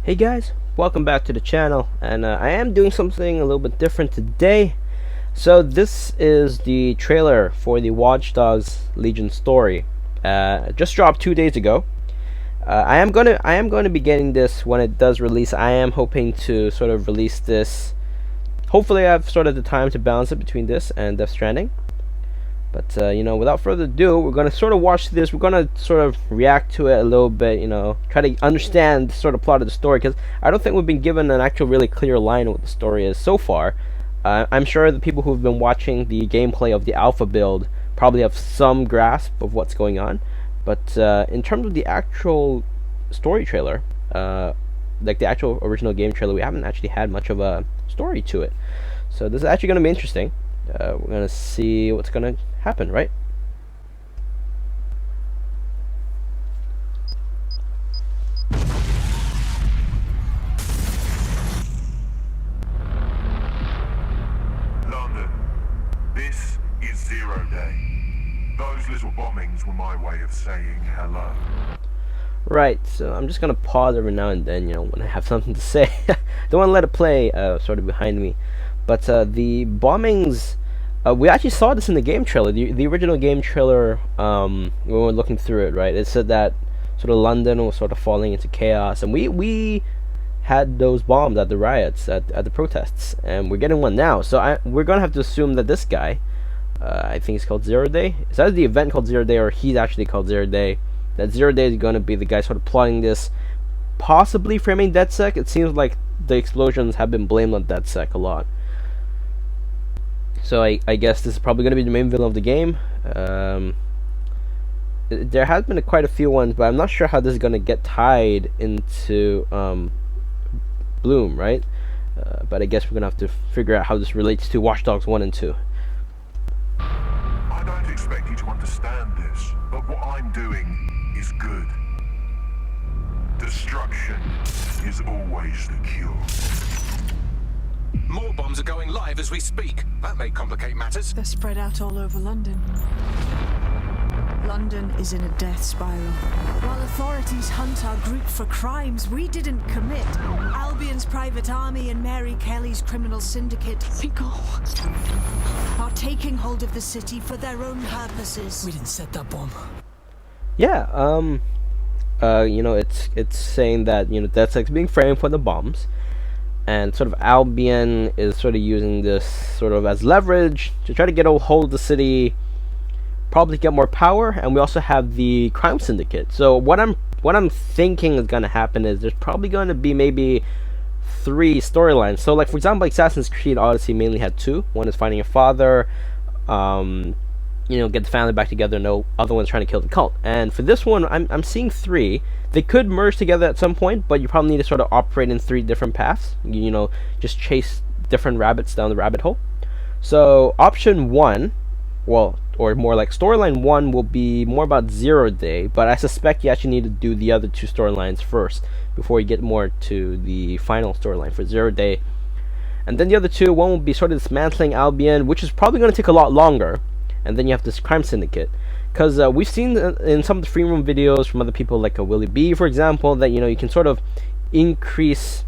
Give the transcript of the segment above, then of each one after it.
Hey guys, welcome back to the channel, and I am doing something a little bit different today. So this is the trailer for the Watch Dogs Legion story. Just dropped 2 days ago. I am going to be getting this when it does release. I am hoping to sort of release this. Hopefully I have sort of the time to balance it between this and Death Stranding. But without further ado, we're going to sort of watch this. We're going to sort of react to it a little bit, try to understand the sort of plot of the story, because I don't think we've been given an actual really clear line of what the story is so far. I'm sure the people who've been watching the gameplay of the alpha build probably have some grasp of what's going on. But in terms of the actual story trailer, like the actual original game trailer, we haven't actually had much of a story to it. So this is actually going to be interesting. We're going to see what's going to happen, right? London, this is Zero Day. Those little bombings were my way of saying hello. Right, so I'm just going to pause every now and then, when I have something to say. Don't want to let it play sort of behind me. But the bombings, we actually saw this in the game trailer. The original game trailer, when we were looking through it, right? It said that sort of London was sort of falling into chaos, and we had those bombs at the riots, at the protests, and we're getting one now. So we're gonna have to assume that this guy, I think he's called Zero Day. Is that the event called Zero Day, or he's actually called Zero Day? That Zero Day is gonna be the guy sort of plotting this, possibly framing DedSec. It seems like the explosions have been blamed on DedSec a lot. So I guess this is probably going to be the main villain of the game. There has been quite a few ones, but I'm not sure how this is going to get tied into Bloom, right? But I guess we're going to have to figure out how this relates to Watch Dogs 1 and 2. I don't expect you to understand this, but what I'm doing is good. Destruction is always the cure. More bombs are going live as we speak. That may complicate matters. They're spread out all over London. London is in a death spiral. While authorities hunt our group for crimes we didn't commit, Albion's private army and Mary Kelly's criminal syndicate are taking hold of the city for their own purposes. We didn't set that bomb. Yeah, it's saying that, DedSec's being framed for the bombs. And sort of Albion is sort of using this sort of as leverage to try to get a hold of the city, probably get more power. And we also have the crime syndicate. So what I'm thinking is going to happen is there's probably going to be maybe 3 storylines. So like, for example, Assassin's Creed Odyssey mainly had 2. One is finding a father, get the family back together. No, other one's trying to kill the cult. And for this one, I'm seeing 3. They could merge together at some point, but you probably need to sort of operate in 3 different paths. Just chase different rabbits down the rabbit hole. So option 1, or more like storyline 1, will be more about Zero Day, but I suspect you actually need to do the other 2 storylines first before you get more to the final storyline for Zero Day. And then the other 2, one will be sort of dismantling Albion, which is probably going to take a lot longer. And then you have this crime syndicate. Because we've seen in some of the free roam videos from other people, like a Willie B, for example, that you can sort of increase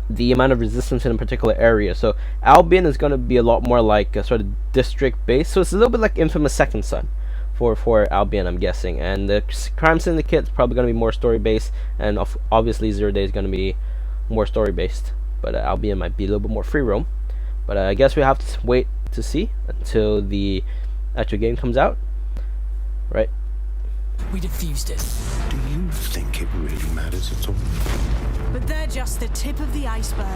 the amount of resistance in a particular area. So Albion is going to be a lot more like a sort of district based. So it's a little bit like Infamous Second Son for Albion, I'm guessing. And the crime syndicate is probably going to be more story based, and obviously Zero Day is going to be more story based. But Albion might be a little bit more free roam. But I guess we have to wait to see until the actual game comes out. Right. We defused it. Do you think it really matters at all? But they're just the tip of the iceberg.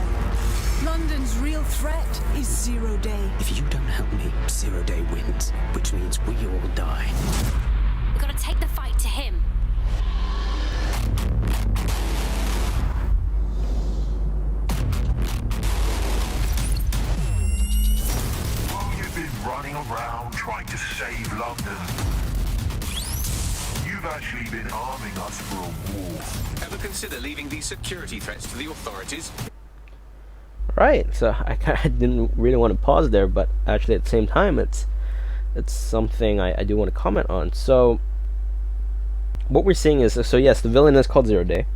London's real threat is Zero Day. If you don't help me, Zero Day wins, which means we all die. We've got to take the fight to him. While you've been running around trying to save London, you've actually been arming us for a war. Ever consider leaving these security threats to the authorities? Right. So I didn't really want to pause there, but actually at the same time, it's something I do want to comment on. So what we're seeing is, so yes, the villain is called Zero Day,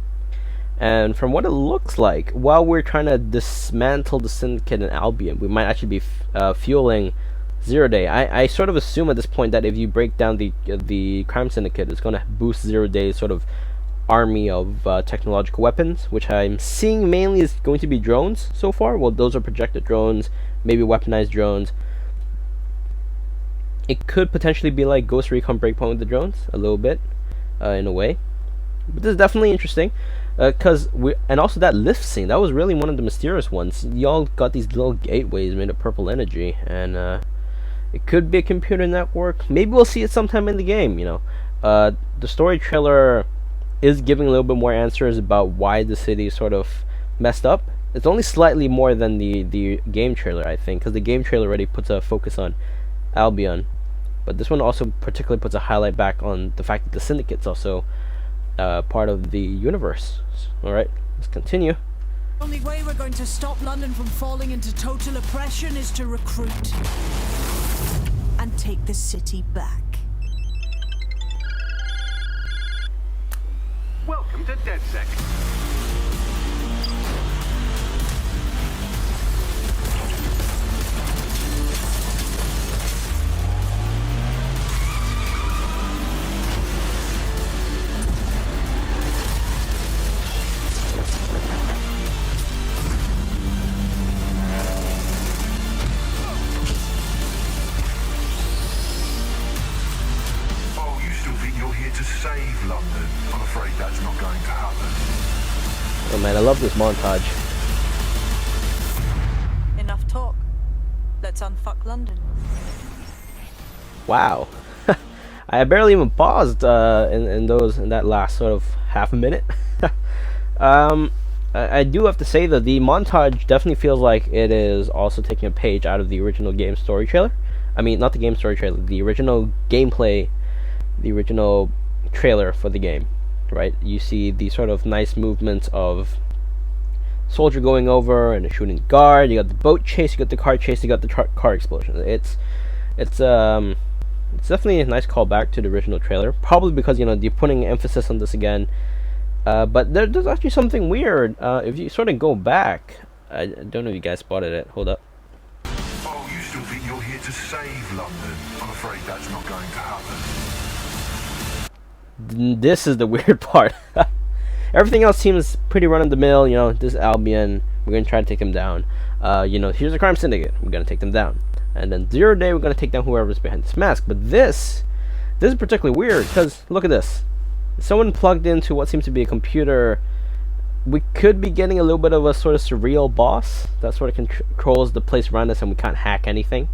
And from what it looks like, while we're trying to dismantle the Syndicate in Albion, we might actually be fueling Zero Day. I sort of assume at this point that if you break down the Crime Syndicate, it's going to boost Zero Day's sort of army of technological weapons, which I'm seeing mainly is going to be drones so far. Well, those are projected drones, maybe weaponized drones. It could potentially be like Ghost Recon Breakpoint with the drones, a little bit, in a way. But this is definitely interesting, and also that lift scene, that was really one of the mysterious ones. Y'all got these little gateways made of purple energy, and it could be a computer network. Maybe we'll see it sometime in the game, you know. The story trailer is giving a little bit more answers about why the city is sort of messed up. It's only slightly more than the game trailer, I think, because the game trailer already puts a focus on Albion. But this one also particularly puts a highlight back on the fact that the Syndicate's also part of the universe. Alright, let's continue. The only way we're going to stop London from falling into total oppression is to recruit and take the city back. Welcome to DedSec. Oh, you still think you're here to save London? I'm afraid that's not going to happen. Oh man, I love this montage. Enough talk. Let's unfuck London. Wow. I barely even paused in that last sort of half a minute. I do have to say that the montage definitely feels like it is also taking a page out of the original game story trailer. I mean, not the game story trailer, the original gameplay, the original trailer for the game, right? You see the sort of nice movements of soldier going over and shooting the guard. You got the boat chase, you got the car chase, you got the car explosion. It's definitely a nice callback to the original trailer. Probably because, you know, they're putting emphasis on this again. But there's actually something weird. If you sort of go back, I don't know if you guys spotted it. Hold up. Oh, you still think you're here to save London? I'm afraid that's not going to happen. This is the weird part. Everything else seems pretty run-of-the-mill. You know, this is Albion. We're gonna try to take them down. You know, here's a crime syndicate. We're gonna take them down. And then Zero Day, we're gonna take down whoever's behind this mask. But this is particularly weird because look at this. Someone plugged into what seems to be a computer. We could be getting a little bit of a sort of surreal boss that sort of controls the place around us, and we can't hack anything,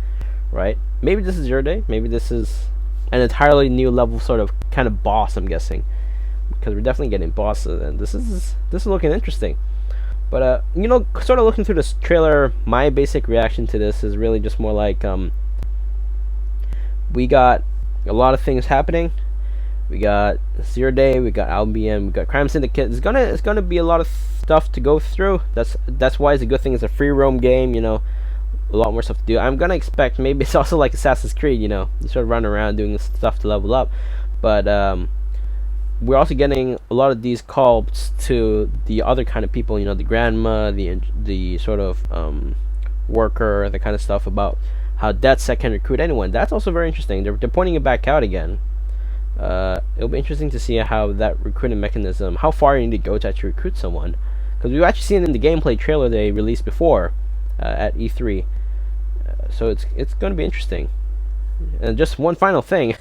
right? Maybe this is Zero Day. Maybe this is an entirely new level sort of kind of boss, I'm guessing, because we're definitely getting bosses, and this is looking interesting. But you know, sort of looking through this trailer, my basic reaction to this is really just more like we got a lot of things happening. We got Zero Day, we got Albion, we got Crime Syndicate. It's gonna be a lot of stuff to go through. That's why it's a good thing. It's a free roam game, you know, a lot more stuff to do. I'm gonna expect maybe it's also like Assassin's Creed, you know, you sort of run around doing this stuff to level up. But we're also getting a lot of these calls to the other kind of people, you know, the grandma, the sort of worker, the kind of stuff about how DedSec can recruit anyone. That's also very interesting. They're pointing it back out again. It'll be interesting to see how that recruiting mechanism, how far you need to go to actually recruit someone, because we've actually seen it in the gameplay trailer they released before at E3. So it's going to be interesting. And just one final thing,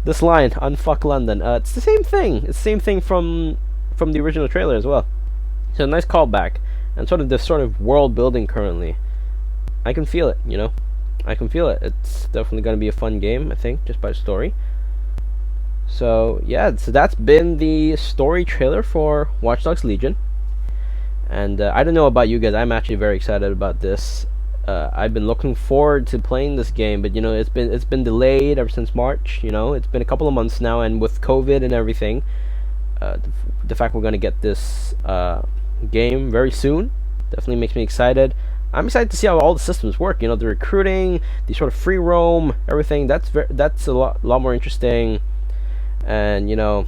this line, "Unfuck London." It's the same thing. It's the same thing from the original trailer as well. So a nice callback, and sort of this sort of world building currently. I can feel it, you know. I can feel it. It's definitely going to be a fun game, I think, just by the story. So yeah, so that's been the story trailer for Watch Dogs Legion. And I don't know about you guys, I'm actually very excited about this. I've been looking forward to playing this game, but you know, it's been delayed ever since March. You know, it's been a couple of months now, and with COVID and everything, the fact we're going to get this game very soon definitely makes me excited. I'm excited to see how all the systems work. You know, the recruiting, the sort of free roam, everything. That's a lot more interesting. And you know,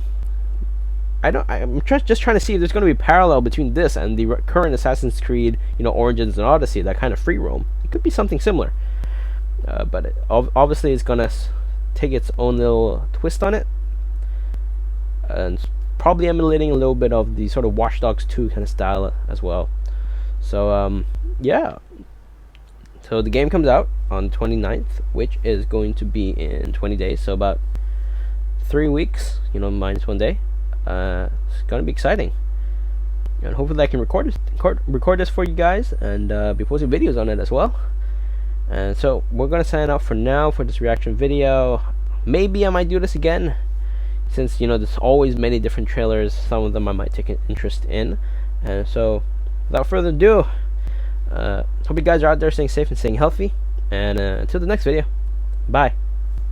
I'm just trying to see if there's going to be parallel between this and the current Assassin's Creed, you know, Origins and Odyssey, that kind of free roam. It could be something similar, but obviously it's gonna take its own little twist on it, and probably emulating a little bit of the sort of Watch Dogs 2 kind of style as well. So yeah, so the game comes out on 29th, which is going to be in 20 days, so about 3 weeks, you know, minus 1 day. It's gonna be exciting, and hopefully I can record this for you guys, and be posting videos on it as well. And so we're gonna sign off for now for this reaction video. Maybe I might do this again, since, you know, there's always many different trailers. Some of them I might take an interest in. And so without further ado, hope you guys are out there staying safe and staying healthy, and until the next video, bye.